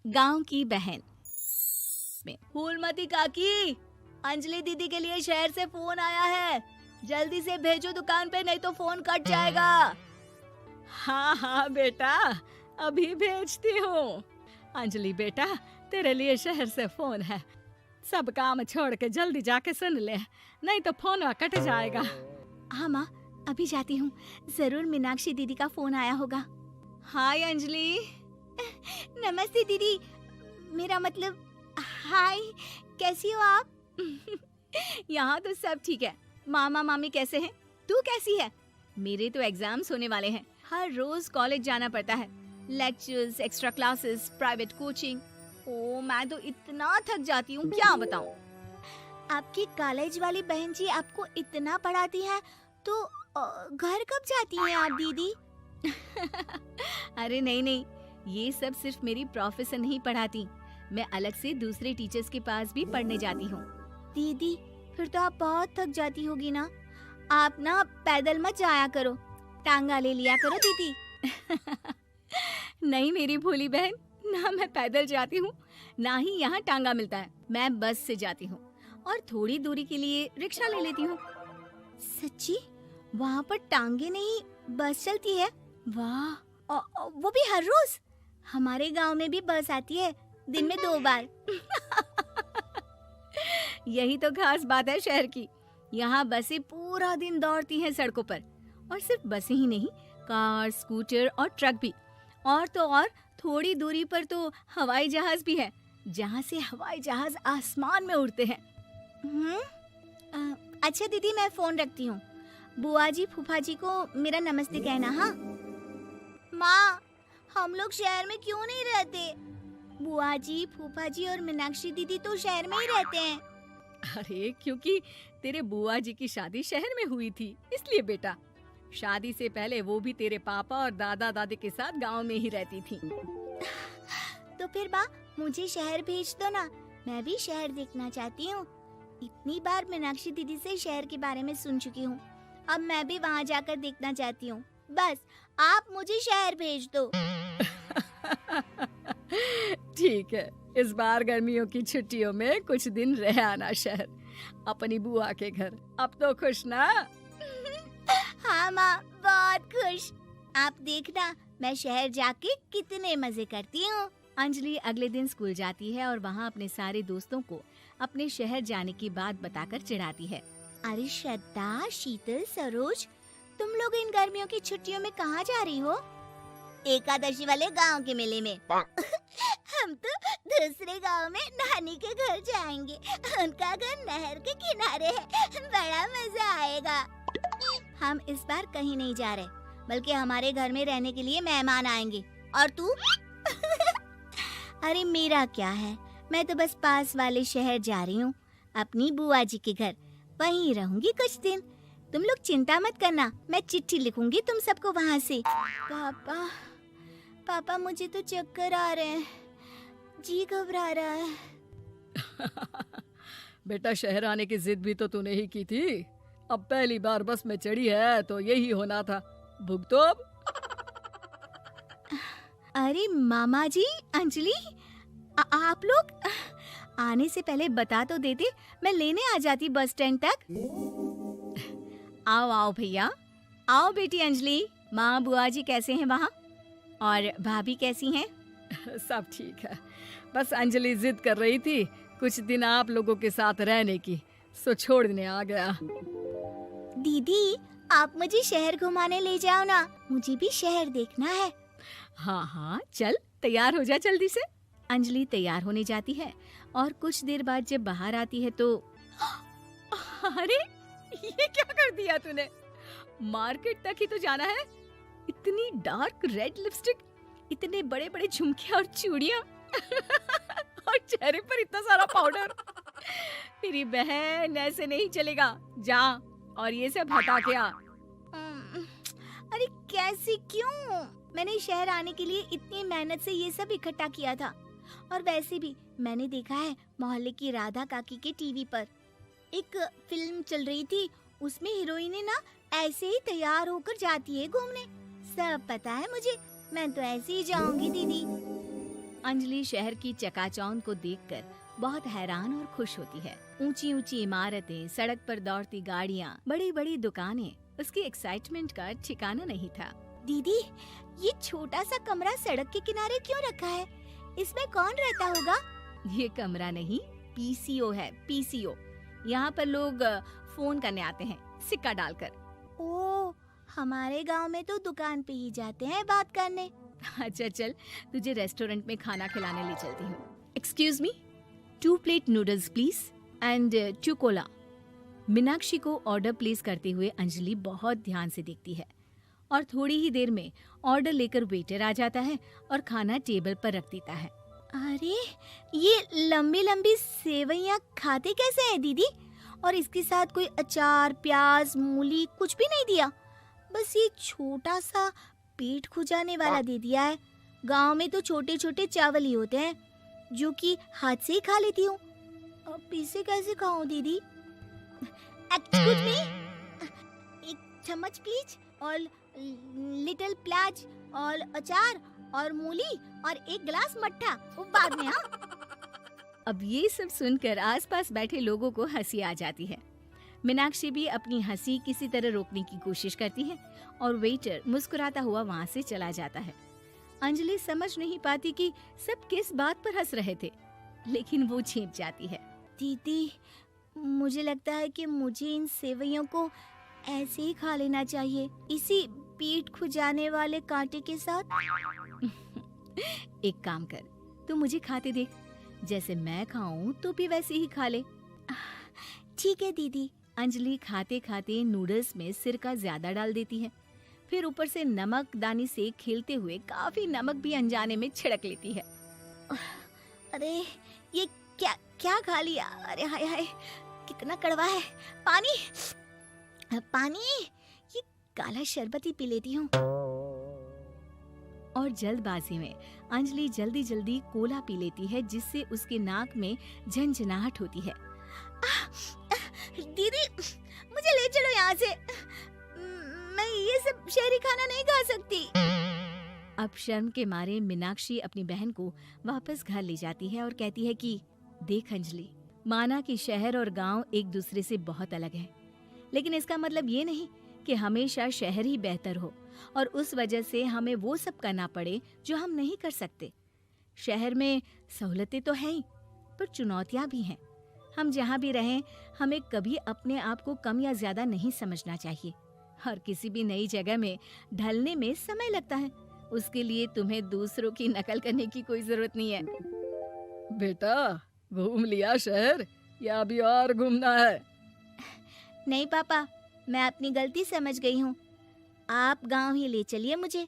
गांव की बहन में। फूलमती काकी, अंजलि दीदी के लिए शहर से फोन आया है, जल्दी से भेजो दुकान पे, नहीं तो फोन कट जाएगा। हाँ हाँ बेटा, अभी भेजती हूँ। अंजलि बेटा, तेरे लिए शहर से फोन है, सब काम छोड़ के जल्दी जाके सुन ले, नहीं तो फोन कट जाएगा। हाँ माँ, अभी जाती हूँ, जरूर मीनाक्षी दीदी का फोन आया होगा। हाय अंजलि। नमस्ते दीदी, मेरा मतलब हाय, कैसी हो आप? यहाँ तो सब ठीक है। मामा मामी कैसे हैं? तू कैसी है? मेरे तो एग्जाम्स होने वाले हैं, हर रोज कॉलेज जाना पड़ता है, lectures, extra classes, private coaching. ओ मैं तो इतना थक जाती हूँ, क्या बताऊँ। आपकी कॉलेज वाली बहन जी आपको इतना पढ़ाती है, तो घर कब जाती हैं आप दीदी? अरे नहीं नहीं, ये सब सिर्फ मेरी प्रोफेसर नहीं पढ़ाती, मैं अलग से दूसरे टीचर्स के पास भी पढ़ने जाती हूँ। दीदी फिर तो आप बहुत थक जाती होगी ना, आप ना पैदल मत जाया करो, टांगा ले लिया करो दीदी। नहीं मेरी भोली बहन, ना मैं पैदल जाती हूँ, ना ही यहाँ टांगा मिलता है, मैं बस से जाती हूँ और थोड़ी दूरी के लिए रिक्शा ले लेती हूँ। सच्ची? वहाँ पर टांगे नहीं बस चलती है? वाह, वो भी हर रोज? हमारे गांव में भी बस आती है, दिन में 2 बार। यही तो खास बात है शहर की, यहाँ बसें पूरा दिन दौड़ती हैं सड़कों पर, और सिर्फ बसें ही नहीं, कार, स्कूटर और ट्रक भी, और तो और थोड़ी दूरी पर तो हवाई जहाज भी है, जहाँ से हवाई जहाज आसमान में उड़ते हैं। अच्छा दीदी, मैं फोन रखती हूँ, बुआ जी फूफा जी को मेरा नमस्ते कहना। हाँ माँ, हम लोग शहर में क्यों नहीं रहते? बुआ जी, फूफा जी और मीनाक्षी दीदी तो शहर में ही रहते हैं। अरे क्योंकि तेरे बुआ जी की शादी शहर में हुई थी, इसलिए बेटा। शादी से पहले वो भी तेरे पापा और दादा दादी के साथ गांव में ही रहती थी। तो फिर बा, मुझे शहर भेज दो ना, मैं भी शहर देखना चाहती हूँ। इतनी बार मीनाक्षी दीदी से शहर के बारे में सुन चुकी हूँ, अब मैं भी वहाँ जाकर देखना चाहती हूँ। बस आप मुझे शहर भेज दो। ठीक है, इस बार गर्मियों की छुट्टियों में कुछ दिन रह आना शहर, अपनी बुआ के घर। अब तो खुश ना? हाँ माँ, बहुत खुश। आप देखना मैं शहर जाके कितने मजे करती हूँ। अंजलि अगले दिन स्कूल जाती है और वहाँ अपने सारे दोस्तों को अपने शहर जाने की बात बताकर चिढ़ाती है। अरे श्रद्धा, शीतल, सरोज, तुम लोग इन गर्मियों की छुट्टियों में कहाँ जा रही हो? एकादशी वाले गांव के मेले में। हम तो दूसरे गांव में नानी के घर जाएंगे, उनका घर नहर के किनारे है, बड़ा मजा आएगा। हम इस बार कहीं नहीं जा रहे, बल्कि हमारे घर में रहने के लिए मेहमान आएंगे। और तू? अरे मेरा क्या है, मैं तो बस पास वाले शहर जा रही हूँ, अपनी बुआ जी के घर, वहीं रहूंगी कुछ दिन। तुम लोग चिंता मत करना, मैं चिट्ठी लिखूंगी तुम सबको वहाँ से। पापा मुझे तो चक्कर आ रहे हैं, जी घबरा रहा है। बेटा, शहर आने की जिद भी तो तूने ही की थी, अब पहली बार बस में चढ़ी है तो यही होना था, भुगतो अब। अरे मामा जी, अंजलि, आप लोग आने से पहले बता तो देते, मैं लेने आ जाती बस स्टैंड तक। आओ आओ भैया, आओ बेटी अंजलि। माँ बुआ जी कैसे हैं वहाँ, और भाभी कैसी हैं? सब ठीक है, बस अंजलि जिद कर रही थी कुछ दिन आप लोगों के साथ रहने की, सो छोड़ने आ गया। दीदी, आप मुझे शहर घुमाने ले जाओ ना, मुझे भी शहर देखना है। हाँ हाँ चल, तैयार हो जा जल्दी से। अंजलि तैयार होने जाती है और कुछ देर बाद जब बाहर आती है तो अरे ये क्या कर दिया तूने, मार्केट तक ही तो जाना है, इतनी डार्क रेड लिपस्टिक, इतने बड़े बड़े झुमके और चूड़ियां और चेहरे पर इतना सारा पाउडर। मेरी बहन, ऐसे नहीं चलेगा, जा और ये सब हटा के आ। अरे कैसे, क्यों? मैंने शहर आने के लिए इतनी मेहनत से ये सब इकट्ठा किया था, और वैसे भी मैंने देखा है मोहल्ले की राधा काकी के टीवी पर एक फिल्म चल रही थी, उसमें हीरोइनें ना ऐसे ही तैयार होकर जाती है घूमने। सब पता है मुझे, मैं तो ऐसे ही जाऊंगी दीदी। अंजलि शहर की चकाचौंध को देखकर बहुत हैरान और खुश होती है। ऊंची ऊंची इमारतें, सड़क पर दौड़ती गाड़ियाँ, बड़ी बड़ी दुकानें, उसकी एक्साइटमेंट का ठिकाना नहीं था। दीदी, ये छोटा सा कमरा सड़क के किनारे क्यों रखा है? इसमें कौन रहता होगा? ये कमरा नहीं, पीसीओ है, पीसीओ। यहाँ पर लोग फोन करने आते हैं, सिक्का डालकर। ओह, हमारे गांव में तो दुकान पे ही जाते हैं बात करने। अच्छा चल, तुझे रेस्टोरेंट में खाना खिलाने ले चलती हूँ। Excuse me, 2 plate noodles please and 2 Cola. Meenakshi को ऑर्डर प्लेस करते हुए अंजलि बहुत ध्यान से देखती है और थोड़ी ही देर में ऑर्डर लेकर वेटर आ जाता है और खाना टेबल पर रख देता है। अरे, ये लंबी लंबी सेवइयाँ खाते कैसे हैं दीदी? और इसके साथ कोई अचार, प्याज, मूली कुछ भी नहीं दिया, बस ये छोटा सा पेट खुजाने वाला दे दिया है। गांव में तो छोटे छोटे चावल ही होते हैं जो कि हाथ से ही खा लेती हूँ। अब इसे कैसे खाऊं दीदी? एक्सक्यूज मी, एक चम्मच प्लीज, और लिटिल प्याज और अचार और मूली और एक गिलास मट्ठा, वो बाद में। हाँ, अब ये सब सुनकर आसपास बैठे लोगों को हंसी आ जाती है। मीनाक्षी भी अपनी हंसी किसी तरह रोकने की कोशिश करती है और वेटर मुस्कुराता हुआ वहाँ से चला जाता है। अंजलि समझ नहीं पाती कि सब किस बात पर हंस रहे थे, लेकिन वो छिप जाती है। दीदी, मुझे लगता है कि मुझे इन सेवइयों को ऐसे ही खा लेना चाहिए, इसी पेट खुजाने वाले कांटे के साथ। एक काम कर, तू मुझे खाते देख, जैसे मैं खाऊं तो भी वैसे ही खा ले। ठीक है दीदी। अंजलि खाते खाते नूडल्स में सिरका ज्यादा डाल देती है, फिर ऊपर से नमक दानी से खेलते हुए काफी नमक भी अनजाने में छिड़क लेती है। अरे, ये क्या क्या खा लिया? अरे हाय हाय, कितना कड़वा है। पानी पानी, ये काला शरबत ही पी लेती हूँ। और जल्दबाजी में अंजलि जल्दी जल्दी कोला पी लेती है, जिससे उसके नाक में झंझनाहट होती है। दीदी, मुझे ले चलो यहाँ से। मैं ये सब शहरी खाना नहीं खा सकती। अब शर्म के मारे मीनाक्षी अपनी बहन को वापस घर ले जाती है और कहती है कि देख अंजलि, माना कि शहर और गांव एक दूसरे से बहुत अलग है, लेकिन इसका मतलब ये नहीं कि हमेशा शहर ही बेहतर हो और उस वजह से हमें वो सब करना पड़े जो हम नहीं कर सकते। शहर में सहूलतें तो हैं ही, पर चुनौतियां भी हैं। हम जहाँ भी रहें, हमें कभी अपने आप को कम या ज्यादा नहीं समझना चाहिए। और किसी भी नई जगह में ढलने में समय लगता है, उसके लिए तुम्हें दूसरों की नकल करने की कोई जरूरत नहीं है। बेटा, घूम लिया शहर या अभी और घूमना है? नहीं पापा, मैं अपनी गलती समझ गई हूँ। आप गांव ही ले चलिए मुझे।